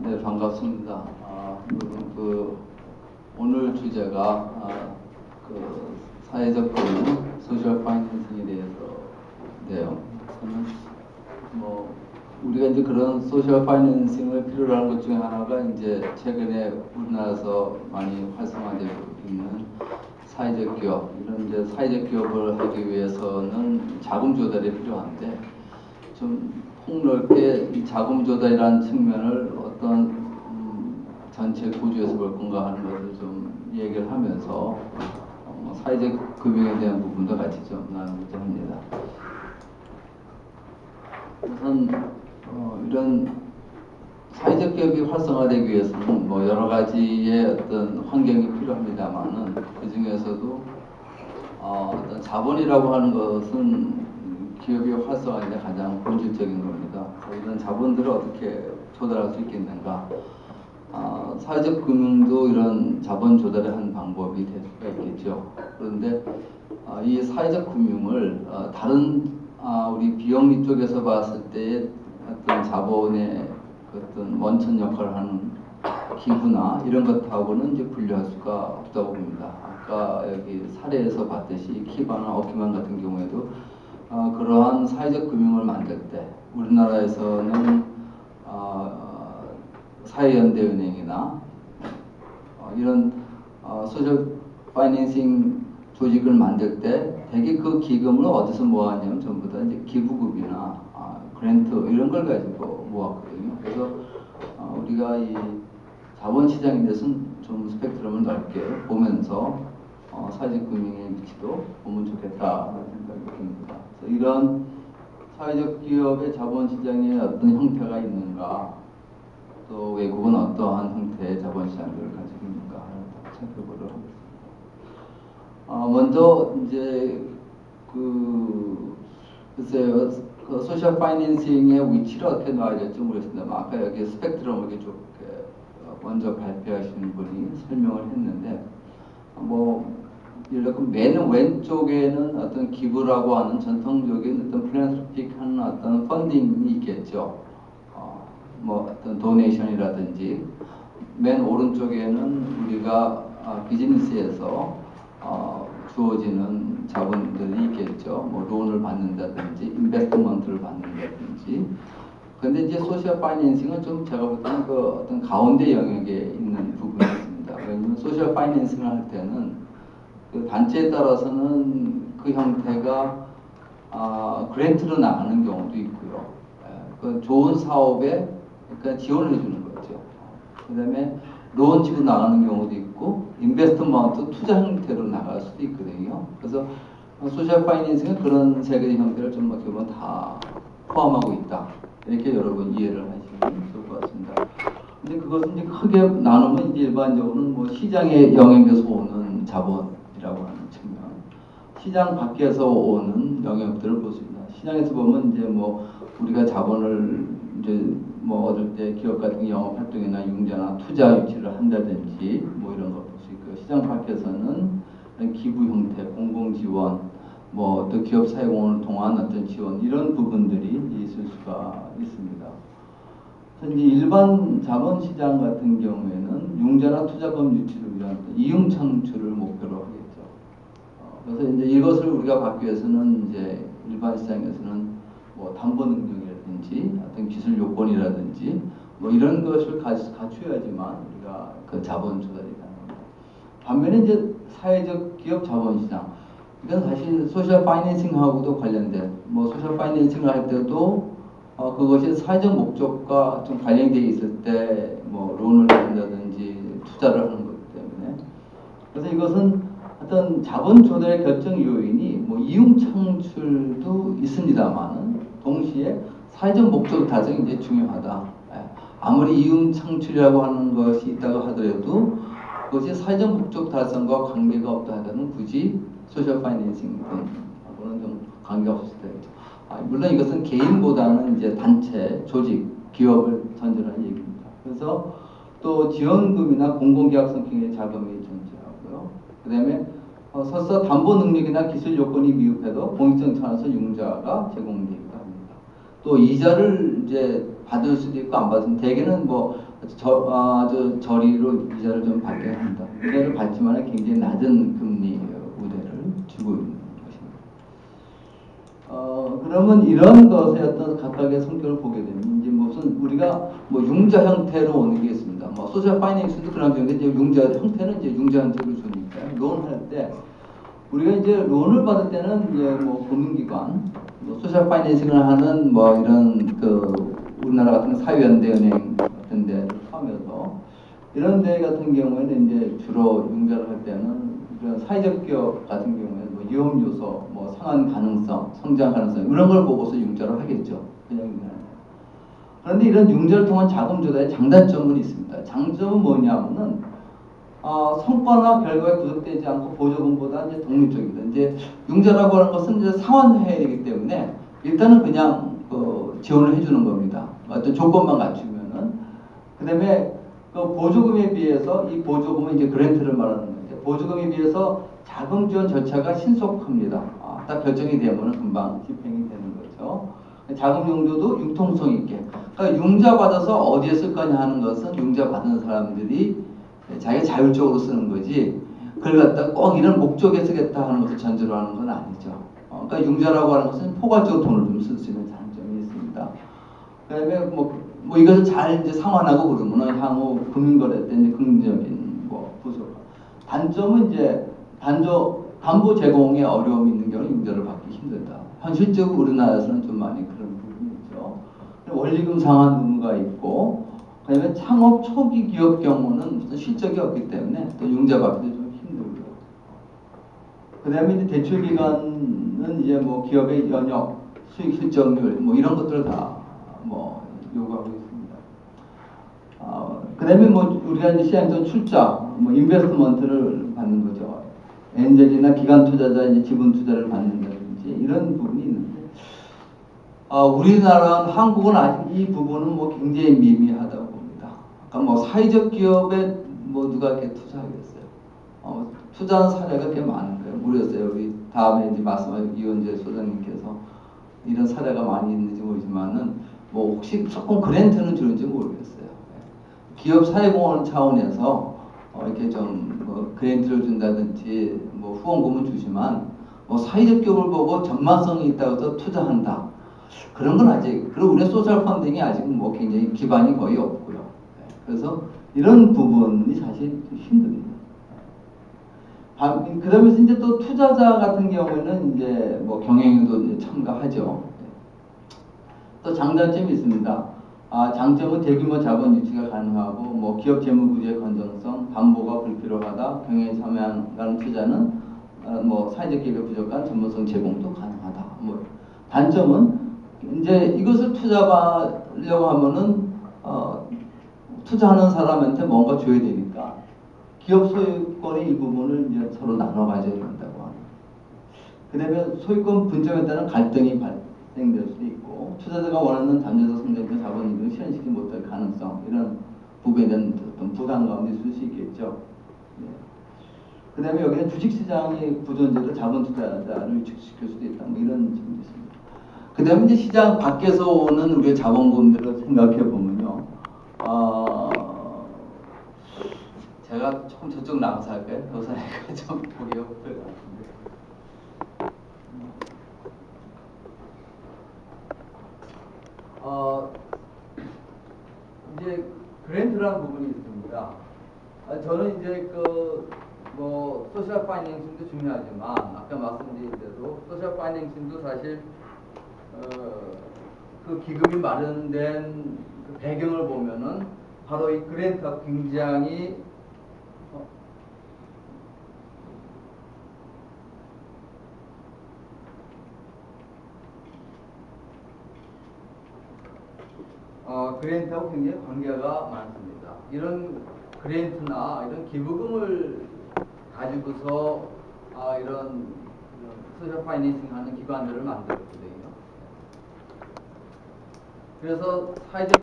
네, 반갑습니다. 오늘 주제가 사회적 금융, 소셜 파이낸싱에 대해서인데요. 저는 우리가 이제 그런 소셜 파이낸싱을 필요로 하는 것 중에 하나가 이제 최근에 우리나라에서 많이 활성화되고 있는 사회적 기업, 이런 이제 사회적 기업을 하기 위해서는 자금 조달이 필요한데, 좀 폭넓게 이 자금 조달이라는 측면을 어떤 전체 구조에서 볼 건가 하는 것을 좀 얘기를 하면서 사회적 금융에 대한 부분도 같이 좀 나누고자 합니다. 우선 이런 사회적 기업이 활성화되기 위해서는 여러 가지의 어떤 환경이 필요합니다만은 그 중에서도 어떤 자본이라고 하는 것은 기업이 활성화에 가장 본질적인 겁니다. 이런 자본들을 어떻게 조달할 수 있겠는가? 사회적 금융도 이런 자본 조달의 한 방법이 될 수가 있겠죠. 그런데 이 사회적 금융을 다른 우리 비영리 쪽에서 봤을 때의 어떤 자본의 어떤 원천 역할을 하는 기부나 이런 것하고는 이제 분리할 수가 없다고 봅니다. 아까 여기 사례에서 봤듯이 키바나 어키만 같은 경우에도 그러한 사회적 금융을 만들 때 우리나라에서는 사회연대은행이나 이런 소셜 파이낸싱 조직을 만들 때 대개 그 기금을 어디서 모았냐면 전부 다 이제 기부금이나 그랜트 이런 걸 가지고 모았거든요. 그래서 우리가 이 자본시장에 대해서는 좀 스펙트럼을 넓게 보면서 사회적 금융의 위치도 보면 좋겠다는 생각이 듭니다. 그래서 이런 사회적 기업의 자본시장에 어떤 형태가 있는가, 또 외국은 어떠한 형태의 자본시장을 가지고 있는가 살펴보도록 하겠습니다. 먼저 이제 글쎄요, 소셜 파이낸싱의 위치를 어떻게 놔야 될지 모르겠습니다. 아까 여기 스펙트럼을 이렇게 쭉 먼저 발표하시는 분이 설명을 했는데, 이렇게 맨 왼쪽에는 어떤 기부라고 하는 전통적인 어떤 필란트로픽한 어떤 펀딩이 있겠죠. 어떤 도네이션이라든지, 맨 오른쪽에는 우리가 비즈니스에서 주어지는 자본들이 있겠죠. 론을 받는다든지, 인베스트먼트를 받는다든지. 근데 이제 소셜 파이낸싱은 좀 제가 볼 때는 그 어떤 가운데 영역에 있는 부분이 있습니다. 왜냐면 소셜 파이낸싱을 할 때는 그 단체에 따라서는 그 형태가 그랜트로 나가는 경우도 있고요. 그 좋은 사업에 그러니까 지원을 해주는 거죠. 그 다음에 론 치고 나가는 경우도 있고, 인베스트먼트 투자 형태로 나갈 수도 있거든요. 그래서 소셜 파이낸싱은 그런 세 가지 형태를 좀 어떻게 보면 다 포함하고 있다. 이렇게 여러분 이해를 하시면 좋을 것 같습니다. 근데 그것은 이제 크게 나누면 이제 일반적으로는 시장의 영역에서 오는 자본이라고 하는 측면, 시장 밖에서 오는 영역들을 볼 수 있습니다. 시장에서 보면 이제 우리가 자본을 이제 얻을 때 기업 같은 영업 활동이나 융자나 투자 유치를 한다든지 이런 걸 볼 수 있고요. 시장 밖에서는 기부 형태, 공공 지원, 또 기업 사용을 통한 어떤 지원, 이런 부분들이 있을 수가 있습니다. 이제 일반 자본시장 같은 경우에는 융자나 투자금 유치를 위한 이윤 창출을 목표로 하겠죠. 그래서 이제 이것을 우리가 받기 위해서는 이제 일반 시장에서는 담보 능력이라든지 어떤 기술 요건이라든지 이런 것을 갖춰야지만 우리가 그 자본 조달이 가능합니다. 반면에 이제 사회적 기업 자본시장, 이건 사실 소셜 파이낸싱하고도 관련된, 소셜 파이낸싱을 할 때도 그것이 사회적 목적과 좀 관련되어 있을 때 론을 받는다든지 투자를 하는 거기 때문에, 그래서 이것은 어떤 자본 조달의 결정 요인이 이윤 창출도 있습니다만은 동시에 사회적 목적 달성이 이제 중요하다. 아무리 이윤 창출이라고 하는 것이 있다고 하더라도 그것이 사회적 목적 달성과 관계가 없다 하더라도 굳이 소셜 파이낸싱 등하고는 좀 관계가 없을 때죠. 물론 이것은 개인보다는 이제 단체, 조직, 기업을 전제하는 얘기입니다. 그래서 또 지원금이나 공공계약 성격의 자금이 존재하고요. 그 다음에 설사 담보 능력이나 기술 요건이 미흡해도 공익적 차원에서 융자가 제공되기도 합니다. 또 이자를 이제 받을 수도 있고 안 받으면 대개는 뭐 저리로 이자를 좀 받게 합니다. 이자를 받지만 굉장히 낮은 금리 우대를 주고 있는 것입니다. 그러면 이런 것의 어떤 각각의 성격을 보게 되면 이제 무슨 우리가 뭐 융자 형태로 오는 게 있습니다. 뭐 소셜 파이낸스도 그런 경우인데 이제 융자 형태는 이제 융자 형태로 주니까 론할 때 우리가 이제 론을 받을 때는 이제 뭐 금융기관, 뭐 소셜 파이낸싱을 하는 뭐 이런 그 우리나라 같은 사회연대은행 같은 데를 포함해서 이런 데 같은 경우에는 이제 주로 융자를 할 때는 이런 사회적 기업 같은 경우에는 뭐 위험 요소, 뭐 상한 가능성, 성장 가능성 이런 걸 보고서 융자를 하겠죠. 그냥 그런데 이런 융자를 통한 자금 조달의 장단점은 있습니다. 장점은 뭐냐면은 성과나 결과에 구속되지 않고 보조금보다 이제 독립적이다. 이제 융자라고 하는 것은 이제 상환해야되기 때문에 일단은 그냥 지원을 해주는 겁니다. 어떤 조건만 갖추면은. 그다음에 그 보조금에 비해서 이 보조금은 이제 그랜트를 말하는 건데 보조금에 비해서 자금 지원 절차가 신속합니다. 딱 결정이 되면은 금방 집행이 되는 거죠. 자금 용도도 융통성 있게. 그러니까 융자 받아서 어디에 쓸 거냐 하는 것은 융자 받는 사람들이 자기가 자율적으로 쓰는 거지 그걸 갖다 꼭 이런 목적에 쓰겠다 하는 것을 전제로 하는 건 아니죠. 그러니까 융자라고 하는 것은 포괄적으로 돈을 좀 쓸 수 있는 장점이 있습니다. 그다음에 뭐 이것을 잘 이제 상환하고 그러면은 향후 금융거래 때 이제 긍정적인 뭐 부서. 단점은 이제 담보 제공에 어려움이 있는 경우는 융자를 받기 힘들다. 현실적으로 우리나라에서는 좀 많이 그런 부분이 있죠. 원리금 상환 의무가 있고, 그다음에 창업 초기 기업 경우는 무슨 실적이 없기 때문에 또 융자 받기도 좀 힘들고요. 그다음에 이제 대출 기간은 이제 뭐 기업의 연역, 수익 실적률 뭐 이런 것들을 다 뭐 요구하고 있습니다. 그다음에 뭐 우리가 이제 시장에서 출자, 뭐 인베스트먼트를 받는 거죠. 엔젤이나 기관 투자자 이제 지분 투자를 받는다든지 이런 부분이 있는데, 우리나라 한국은 아직 이 부분은 뭐 굉장히 미미하다고 봅니다. 그러니까 뭐 사회적 기업에 뭐 누가 이렇게 투자하겠어요? 투자하는 사례가 꽤 많은 거예요. 모르겠어요. 우리 다음에 이제 말씀하신 이원재 소장님께서 이런 사례가 많이 있는지 모르지만은 뭐 혹시 조금 그랜트는 주는지 모르겠어요. 기업 사회공헌 차원에서 이렇게 좀뭐 그랜트를 준다든지 뭐 후원금은 주지만 뭐 사회적 기업을 보고 전망성이 있다고 해서 투자한다. 그런 건 아직 그리고 우리 소셜 펀딩이 아직 뭐 굉장히 기반이 거의 없고요. 그래서 이런 부분이 사실 힘듭니다. 그러면서 이제 또 투자자 같은 경우에는 이제 뭐 경영에도 이제 참가하죠. 또 장단점이 있습니다. 장점은 대규모 자본 유치가 가능하고 뭐 기업 재무 구조의 건전성, 담보가 불필요하다, 경영에 참여하는 투자는 뭐 사회적 기업에 부족한 전문성 제공도 가능하다. 뭐 단점은 이제 이것을 투자하려고 하면은 투자하는 사람한테 뭔가 줘야 되니까 기업 소유권의 일부분을 이제 서로 나눠 가져야 된다고 하는. 그다음에 소유권 분점에 따른 갈등이 발생될 수도 있고 투자자가 원하는 잠재적 성장과 자본 이동을 실현시키지 못할 가능성 이런 부분에 대한 어떤 부담감이 있을 수 있겠죠. 네. 그다음에 여기는 주식시장의 구조대로 자본 투자자를 위축시킬 수도 있다. 뭐 이런 점이 있습니다. 그다음에 이제 시장 밖에서 오는 우리의 자본금들을 생각해 보면요. 제가 조금 저쪽 나가서 할까요? 여기서 좀 보기 어려울 것 같은데. 이제 그랜트라는 부분이 있습니다. 저는 이제 뭐 소셜 파이낸싱도 중요하지만 아까 말씀드린 대로 소셜 파이낸싱도 사실 그 기금이 마련된 그 배경을 보면은 바로 이 그랜트가 굉장히 그랜트하고 굉장히 관계가 많습니다. 이런 그랜트나 이런 기부금을 가지고서 이런 소셜 파이낸싱 하는 기관들을 만들었거든요. 그래서 사회적